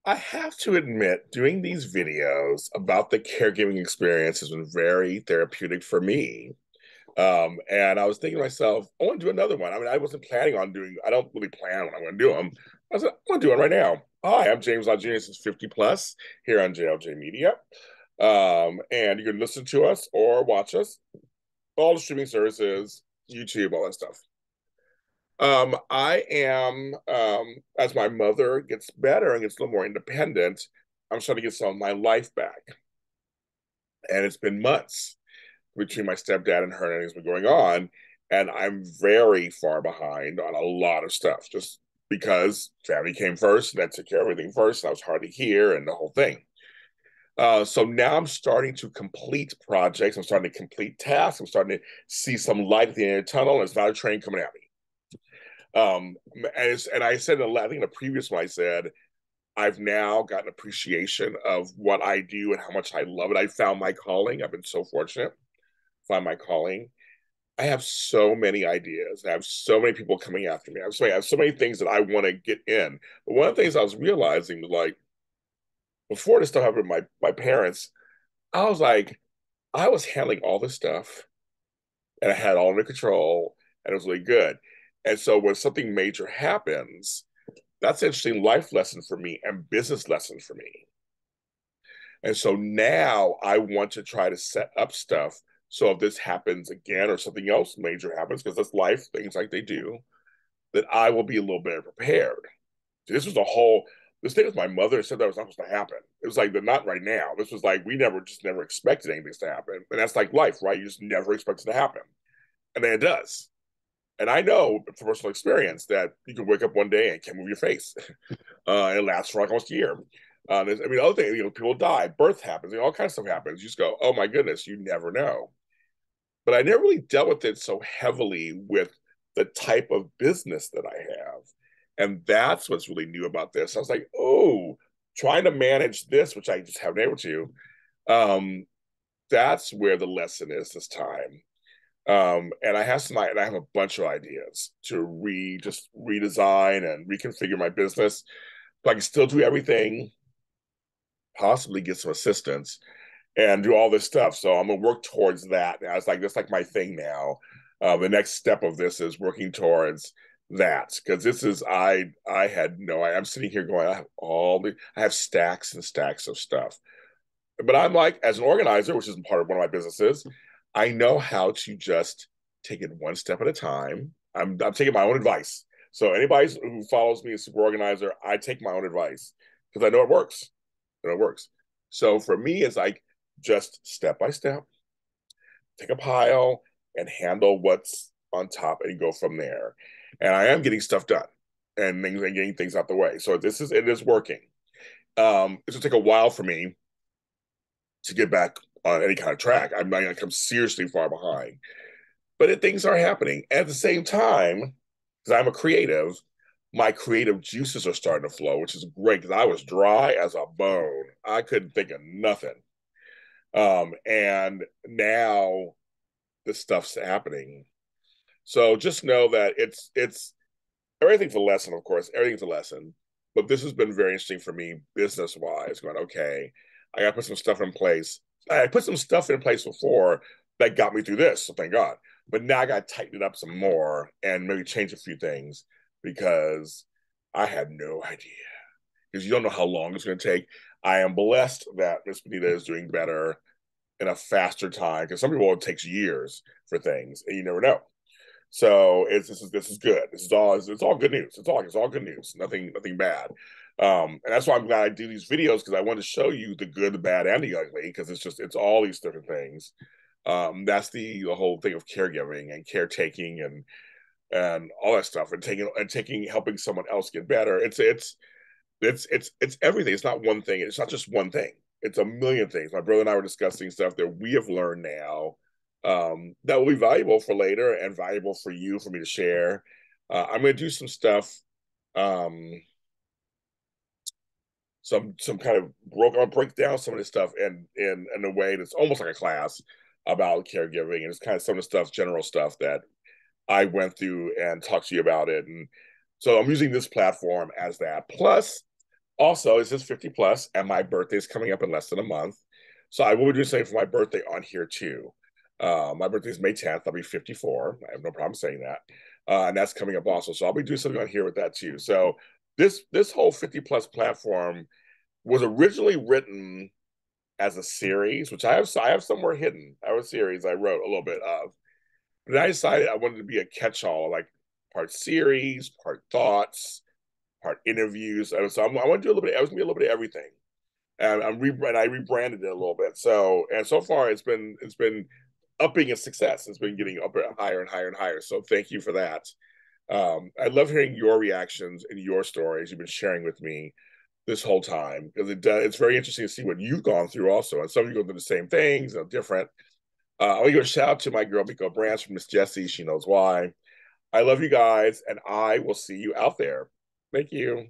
I have to admit, doing these videos about the caregiving experience has been very therapeutic for me. And I was thinking to myself, I want to do another one. I mean, I wasn't planning on doing, I don't really plan when I'm going to do them. I said, I want to do it right now. Hi, I'm James Longenius, is 50 plus here on JLJ Media. And you can listen to us or watch us, all the streaming services, YouTube, all that stuff. I am, as my mother gets better and gets a little more independent, I'm starting to get some of my life back. And it's been months between my stepdad and her and everything's been going on. And I'm very far behind on a lot of stuff just because family came first and that took care of everything first. And I was hard to hear and the whole thing. So now I'm starting to complete projects. I'm starting to complete tasks. I'm starting to see some light at the end of the tunnel. And it's not a train coming at me. And I said, I think in the previous one, I said, I've now got an appreciation of what I do and how much I love it. I found my calling. I've been so fortunate to find my calling. I have so many ideas. I have so many people coming after me. I have so many things that I want to get in. But one of the things I was realizing was like, before this stuff happened with my parents, I was like, I was handling all this stuff and I had it all under control and it was really good. And so when something major happens, that's an interesting life lesson for me and business lesson for me. And so now I want to try to set up stuff. So if this happens again or something else major happens, because that's life, things like they do, that I will be a little better prepared. So this was a whole, this thing with my mother said that was not supposed to happen. It was like, but not right now. This was like, we never expected anything to happen. And that's like life, right? You just never expect it to happen. And then it does. And I know from personal experience that you can wake up one day and can't move your face. And it lasts for like almost a year. I mean, other things, people die, birth happens, all kinds of stuff happens. You just go, oh my goodness, you never know. But I never really dealt with it so heavily with the type of business that I have. And that's what's really new about this. I was like, oh, trying to manage this, which I just haven't been able to, um, that's where the lesson is this time. And I have a bunch of ideas to just redesign and reconfigure my business. But I can still do everything, possibly get some assistance and do all this stuff. So I'm gonna work towards that. And I was like, that's like my thing now. The next step of this is working towards that because this is I had no. I'm sitting here going, I have stacks and stacks of stuff. But I'm like, as an organizer, which is part of one of my businesses, I know how to just take it one step at a time. I'm taking my own advice. So anybody who follows me as super organizer, I take my own advice because I know it works. I know it works. So for me, it's like just step by step, take a pile and handle what's on top and go from there. And I am getting stuff done and things and getting things out the way. So it is working. It's gonna take a while for me to get back on any kind of track. I'm not gonna come seriously far behind. Things are happening. At the same time, because I'm a creative, my creative juices are starting to flow, which is great because I was dry as a bone. I couldn't think of nothing. And now this stuff's happening. So just know that it's everything's a lesson, of course. Everything's a lesson. But this has been very interesting for me business wise. Going, okay, I gotta put some stuff in place. I put some stuff in place before that got me through this, so thank God. But now I gotta tighten it up some more and maybe change a few things because I had no idea. Because you don't know how long it's gonna take. I am blessed that Miss Benita is doing better in a faster time because some people it takes years for things and you never know. So this is good. It's all good news. It's all good news. Nothing bad. And that's why I'm glad I do these videos because I want to show you the good, the bad, and the ugly because it's all these different things. That's the whole thing of caregiving and caretaking and all that stuff and taking helping someone else get better. It's everything. It's not one thing. It's not just one thing. It's a million things. My brother and I were discussing stuff that we have learned now that will be valuable for later and valuable for you for me to share. I'm going to do some stuff, um, some kind of I'll break down some of this stuff in a way that's almost like a class about caregiving, and it's kind of some of the stuff, general stuff that I went through and talked to you about it. And so I'm using this platform as that. Plus, Also, this is 50 plus, and my birthday is coming up in less than a month. So I will be doing something for my birthday on here too. My birthday is May 10th. I'll be 54. I have no problem saying that. And that's coming up also. So I'll be doing something on here with that too. So this whole 50 plus platform was originally written as a series, which I have somewhere hidden. I have a series I wrote a little bit of. But I decided I wanted to be a catch-all, like part series, part thoughts, part interviews. So I want to do a little bit. I was gonna be a little bit of everything, and I rebranded it a little bit. So and so far it's been upping its success. It's been getting up higher and higher and higher. So thank you for that. I love hearing your reactions and your stories you've been sharing with me this whole time because it's very interesting to see what you've gone through also, and some of you go through the same things, different. I want to give a shout out to my girl Miko Branch from Miss Jessie. She knows why. I love you guys, and I will see you out there. Thank you.